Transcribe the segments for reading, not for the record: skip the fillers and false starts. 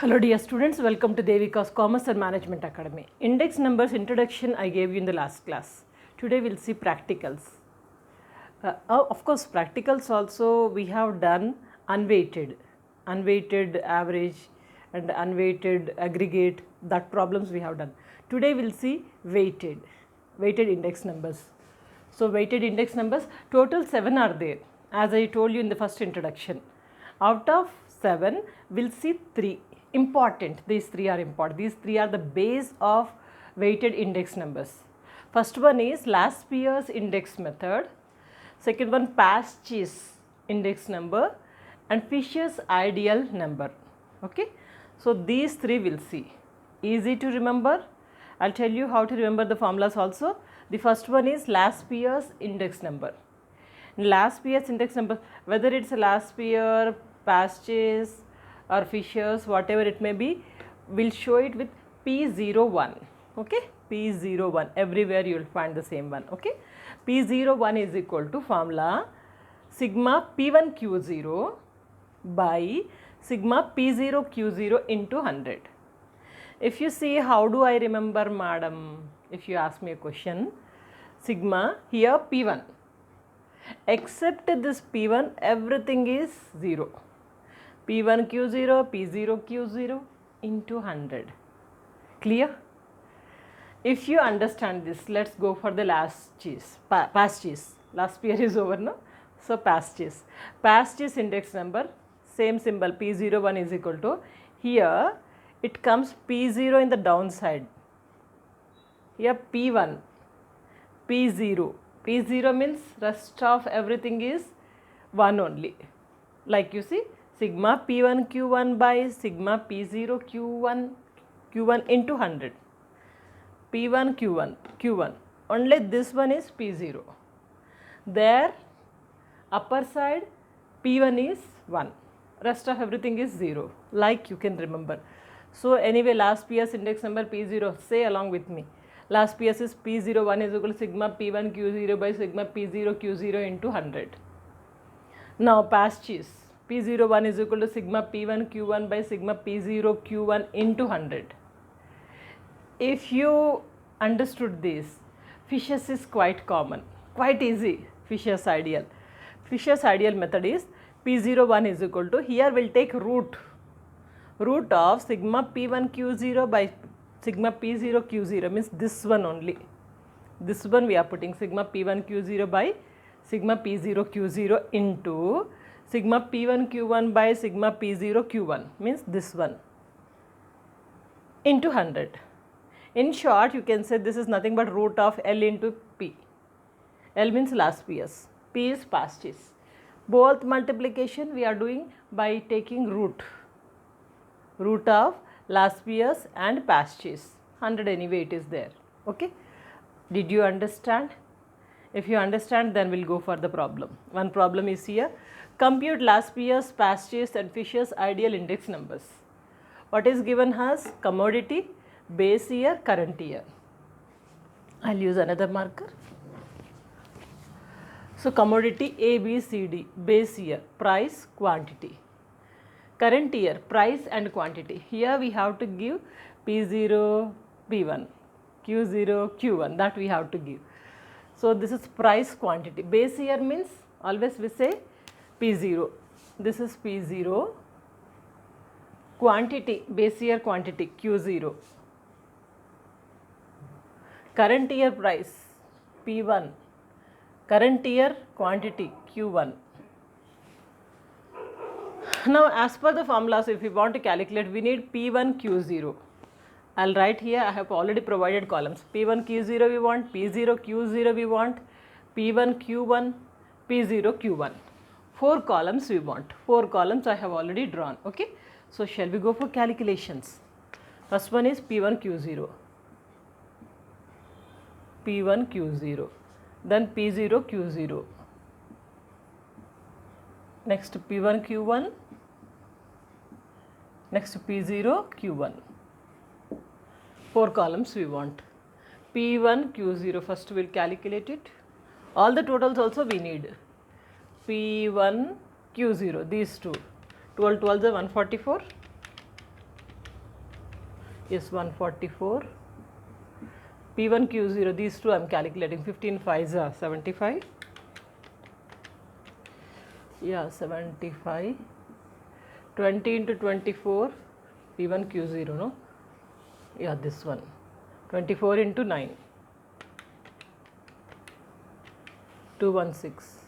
Hello dear students, welcome to Devika's Commerce and Management Academy. Index numbers introduction I gave you in the last class. Today we'll see practicals. Of course practicals also we have done unweighted average and unweighted aggregate, that problems we have done. Today we'll see weighted index numbers. So weighted index numbers, total 7 are there as I told you in the first introduction. Out of 7 we'll see 3 important. These 3 are important. These 3 are the base of weighted index numbers. First one is Laspeyre's index method, second one Paasache's index number, and Fisher's ideal number. Okay, so these 3 we'll see. Easy to remember. I'll tell you how to remember the formulas also. The first one is Laspeyre's index number. Laspeyre's index number, whether it's a Laspeyre, Paasache's or Fisher's, whatever it may be, we'll show it with P01. Okay, P01, everywhere you will find the same one. Okay, P01 is equal to formula sigma P1Q0 by sigma P0Q0 into 100. If you see how do I remember, madam, if you ask me a question, sigma here P1, except this P1 everything is 0. P1Q0, P0Q0 into 100. Clear? If you understand this, let's go for the Paasache's. Laspeyre is over now. So Paasache's. Paasache's index number, same symbol P01 is equal to, here it comes P0 in the downside. Here P1, P0. P0 means rest of everything is 1 only. Like you see, sigma P1Q1 by sigma P0Q1 into 100. P1Q1, Q1. Only this one is P0. There upper side P1 is 1. Rest of everything is 0. Like you can remember. So anyway, Laspeyre's index number P0. Say along with me. Laspeyre's is P01 is equal to sigma P1Q0 by sigma P0Q0 into 100. Now Paasache's. P01 is equal to sigma P1Q1 by sigma P0Q1 into 100. If you understood this, Fisher's is quite common, quite easy. Fisher's ideal. Fisher's ideal method is P01 is equal to, here we will take root of sigma P1Q0 by sigma P0Q0, means this one only. This one we are putting sigma P1Q0 by sigma P0Q0 into sigma P1Q1 by sigma P0Q1, means this one, into 100. In short, you can say this is nothing but root of L into P. L means Laspeyre's, P is Paasache's. Both multiplication we are doing by taking root of Laspeyre's and Paasache's. 100 anyway it is there. Okay, did you understand? If you understand, then we'll go for the problem. One problem is here. Compute Laspeyre's, Paasache's and Fisher's ideal index numbers. What is given as commodity, base year, current year. I'll use another marker. So Commodity A, B, C, D, base year, price, quantity. Current year, price and quantity. Here we have to give P0, P1, Q0, Q1, that we have to give. So this is price, quantity. Base year means always we say P0. This is P0. Quantity, base year quantity, Q0. Current year price, P1. Current year quantity, Q1. Now as per the formulas, if we want to calculate, we need P1 Q0. I'll write here, I have already provided columns. P1 Q0 we want, P0 Q0 we want, P1 Q1, P0 Q1. 4 columns we want. 4 columns I have already drawn. Okay, so shall we go for calculations? First one is P1 Q0. P1 Q0. Then P0 Q0. Next P1 Q1. Next P0 Q1. 4 columns we want. P1 Q0, first we will calculate it. All the totals also we need. P1 Q0, these two. 12 12 is 144. is 144. P1 Q0, these two I am calculating. 15 5s are 75. Yeah, 75. 20 into 24, P1 Q0, no? Yeah, this one. 24 into 9. 216.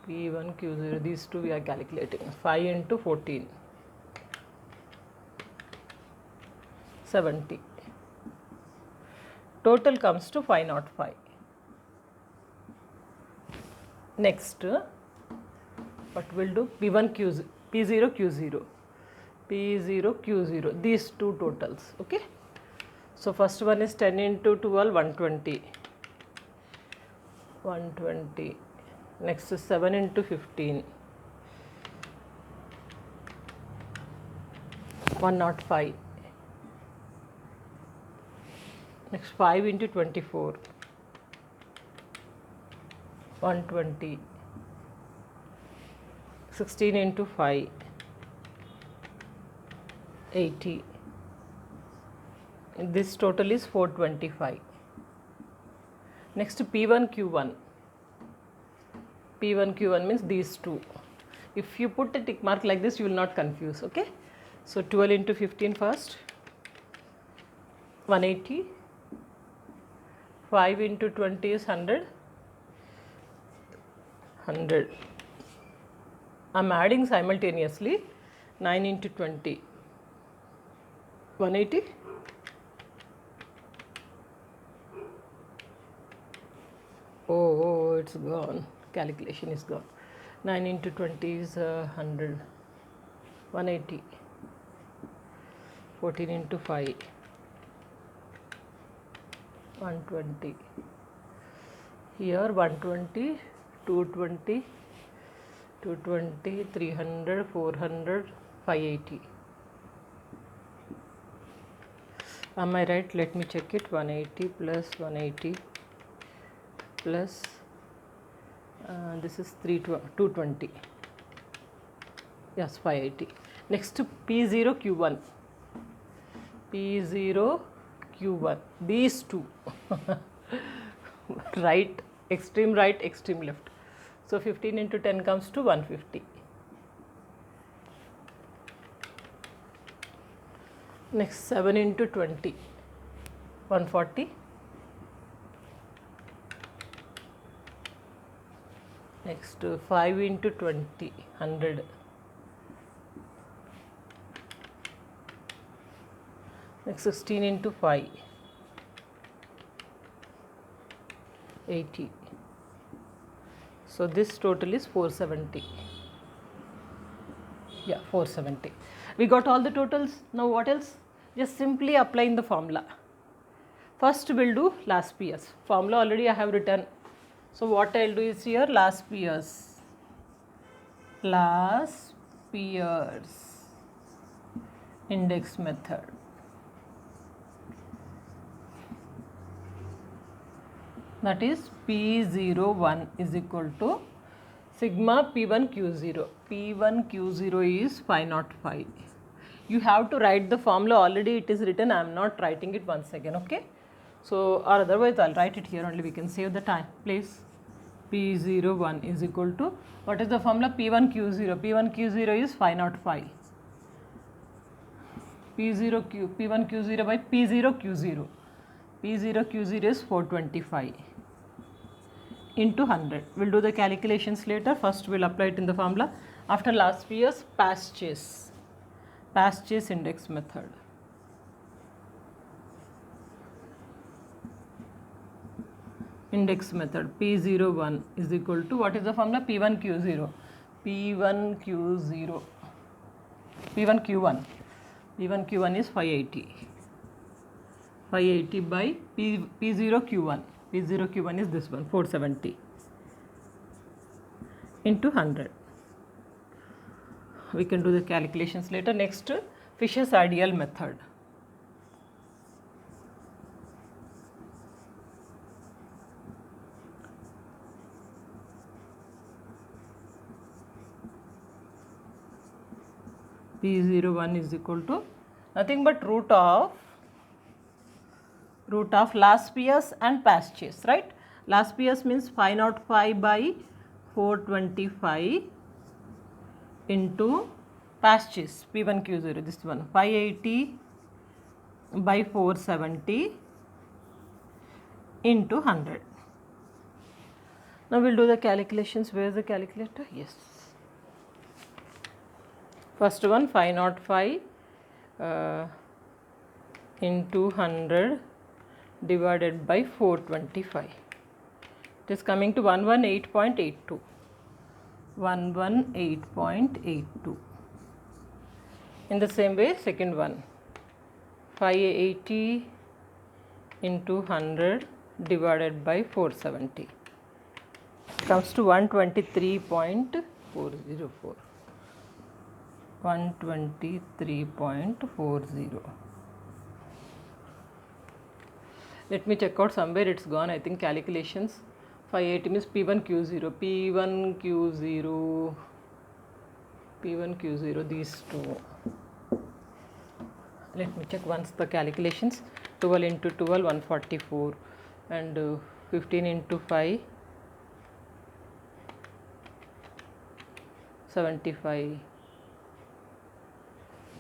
P1 Q0, these two we are calculating. 5 into 14. 70. Total comes to 505. Next, what we'll do? P1 Q0, P0 Q0, P0 Q0, these two totals. Okay. So first one is 10 into 12, 120. 120. Next is 7 into 15. 105. Next 5 into 24. 120. 16 into 5. 80. This total is 425. Next P1 Q1. P1 Q1 means these two. If you put a tick mark like this, you will not confuse. Okay. So 12 into 15 first. 180. 5 into 20 is 100. 100. I am adding simultaneously. 9 into 20. 180. Oh, it's gone. Calculation is gone. 9 into 20 is 100. 180. 14 into 5. 120. Here 120, 220, 220, 300, 400, 580. Am I right? Let me check it. 180 plus 180 plus this is 220. Yes, 580. Next P0 Q1. P0 Q1. These two. Right, extreme left. So 15 into 10 comes to 150. Next 7 into 20. 140. Next 5 into 20. 100. Next 16 into 5. 80. So this total is 470. Yeah, 470. We got all the totals. Now what else? Just simply applying the formula. First we'll do Laspeyre's. Formula already I have written. So what I'll do is here Laspeyre's. Laspeyre's index method. That is P01 is equal to sigma P1 Q0. P1 Q0 is 505. You have to write the formula, already it is written. I am not writing it once again. Okay. So or otherwise I'll write it here only. We can save the time. Please. P01 is equal to, what is the formula? P1 Q0. P1 Q0 is 505. P1 Q0 by P0 Q0. P0 Q0 is 425 into 100. We'll do the calculations later. First we'll apply it in the formula. After Laspeyre's Paasache index method. Index method P01 is equal to, what is the formula? P1 Q0. P1 Q0. P1 Q1. P1 Q1 is 580. 580 by P0 Q1. P0 Q1 is this one, 470 into 100. We can do the calculations later. Next, Fisher's ideal method. P01 is equal to nothing but root of Laspeyre and Paasache, right? Laspeyre means 505 by 425 into Paasache P1Q0, this one 580 by 470 into 100. Now we'll do the calculations. Where is the calculator? Yes. First one 505 into 100 divided by 425. It is coming to 118.82. 118.82. In the same way, second one 580 into 100 divided by 470 comes to 123.404. 123.40. Let me check out somewhere it's gone. I think calculations 580 means P1Q0, P1Q0, these two. Let me check once the calculations. 12 into 12, 144, and 15 into 5, 75.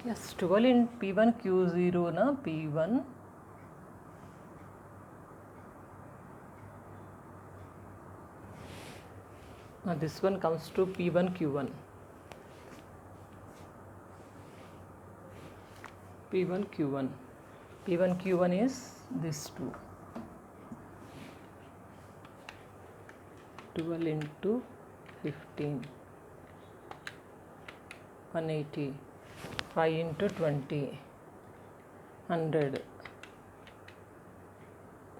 Yes, 12 in P1Q0 na P1. Now this one comes to P1Q1. P1Q1. P1Q1 is this two. 12 into 15. 180. 5 into 20. 100.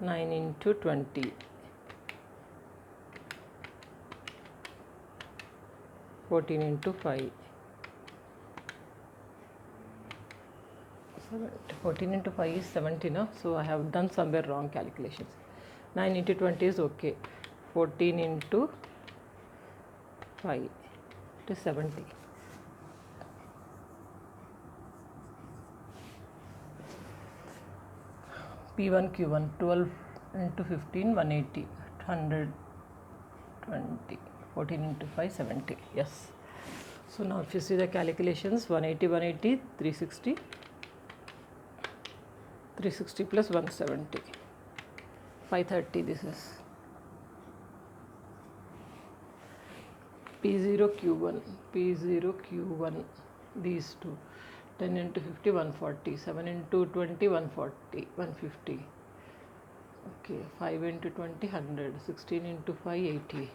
9 into 20. 14 into 5. 14 into 5 is 70, no? So I have done somewhere wrong calculations. 9 into 20 is okay. 14 into 5, it is 70. P1Q1, 12 into 15, 180, 120, 14 into 5, 70. Yes. So now if you see the calculations, 180, 180, 360. 360 plus 170, 530 this is. P0Q1, these two. 10 into 50, 140. 7 into 20, 140, 150. Okay, 5 into 20, 100. 16 into 5, 80.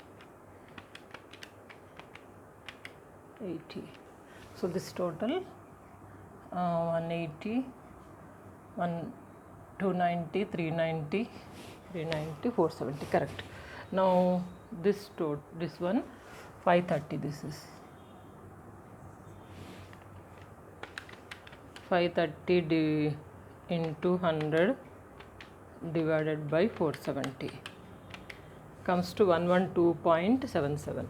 80. So this total 180. 290, 390, 470, correct. Now this one 530, this is 530 into 100 divided by 470 comes to 112.77.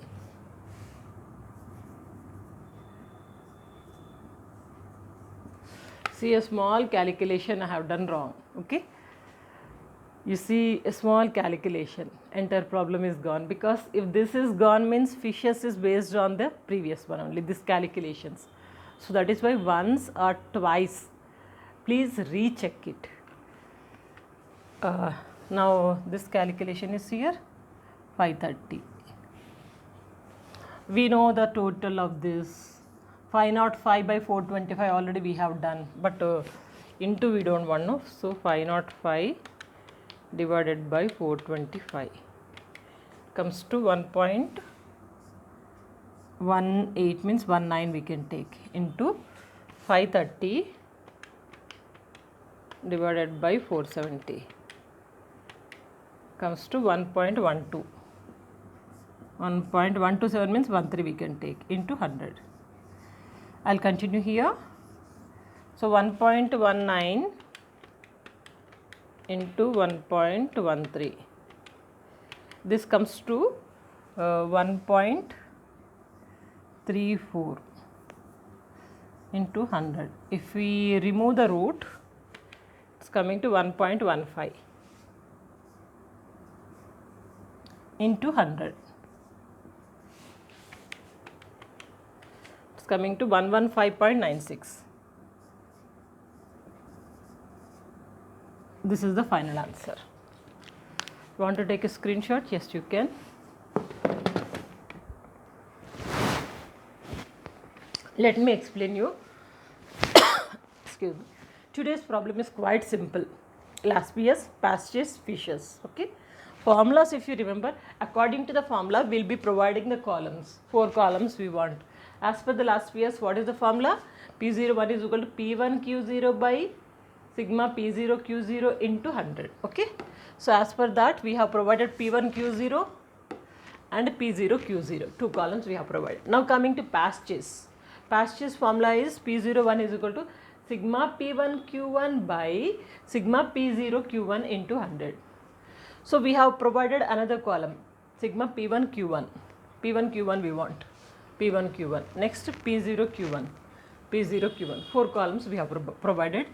See, a small calculation I have done wrong. Okay, you see a small calculation, entire problem is gone, because if this is gone means Fisher's is based on the previous one only, this calculations. So that is why once or twice please recheck it. Now this calculation is here 530. We know the total of this 505 by 425 already we have done, but into we don't want, no. So 505 divided by 425 comes to 1.18 means 19 we can take, into 530 divided by 470 comes to 1.12. 1.127 means 13 we can take, into 100. I'll continue here. So 1.19 into 1.13. This comes to 1.34. into 100. If we remove the root, it's coming to 1.15 into 100. It's coming to 115.96. This is the final answer. Want to take a screenshot? Yes, you can. Let me explain you. Excuse me. Today's problem is quite simple. Laspeyre's, Paasache's, Fisher's. Okay. Formulas, if you remember, according to the formula, we'll be providing the columns. 4 columns we want. As per the Laspeyre's, what is the formula? P01 is equal to P1Q0 by sigma P0Q0 into 100. Okay. So as per that, we have provided P1Q0 and P0Q0. 2 columns we have provided. Now coming to Paasache's. Paasache's formula is P01 is equal to sigma P1Q1 by sigma P0Q1 into 100. So we have provided another column, sigma P1Q1. P1Q1 we want. P1Q1. Next P0Q1. P0Q1. 4 columns we have provided,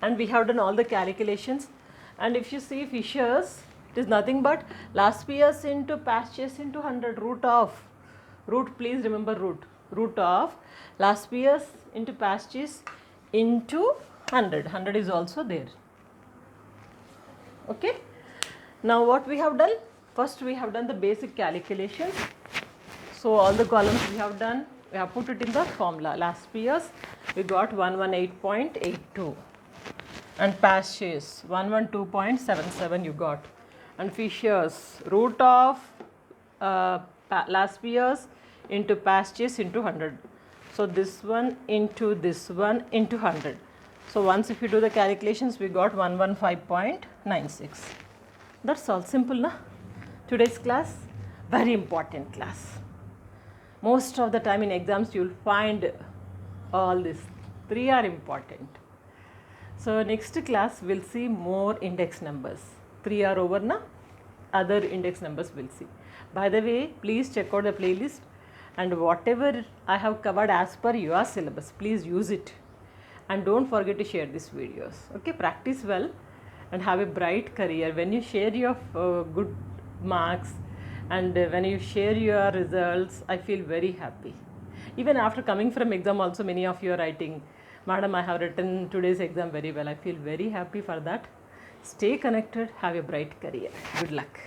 and we have done all the calculations. And if you see Fisher's, it is nothing but Laspeyre's into Paasache's into 100 root, please remember root of Laspeyre's into Paasache's into 100. 100 is also there. Okay. Now what we have done? First we have done the basic calculations. So all the columns we have done, we have put it in the formula. Laspeyre's we got 118.82 and Paasache's 112.77 you got, and Fisher's root of Laspeyre's into Paasache's into 100. So this one into 100. So once if you do the calculations, we got 115.96. That's all, simple na? Today's class, very important class. Most of the time in exams you will find all these 3 are important. So next class we'll see more index numbers. 3 are over na? Other index numbers we'll see. By the way, please check out the playlist, and whatever I have covered as per your syllabus, please use it. And don't forget to share these videos. Okay, practice well and have a bright career. When you share your good marks and when you share your results, I feel very happy. Even after coming from exam also, many of you are writing, Madam, I have written today's exam very well. I feel very happy for that. Stay connected, have a bright career. Good luck.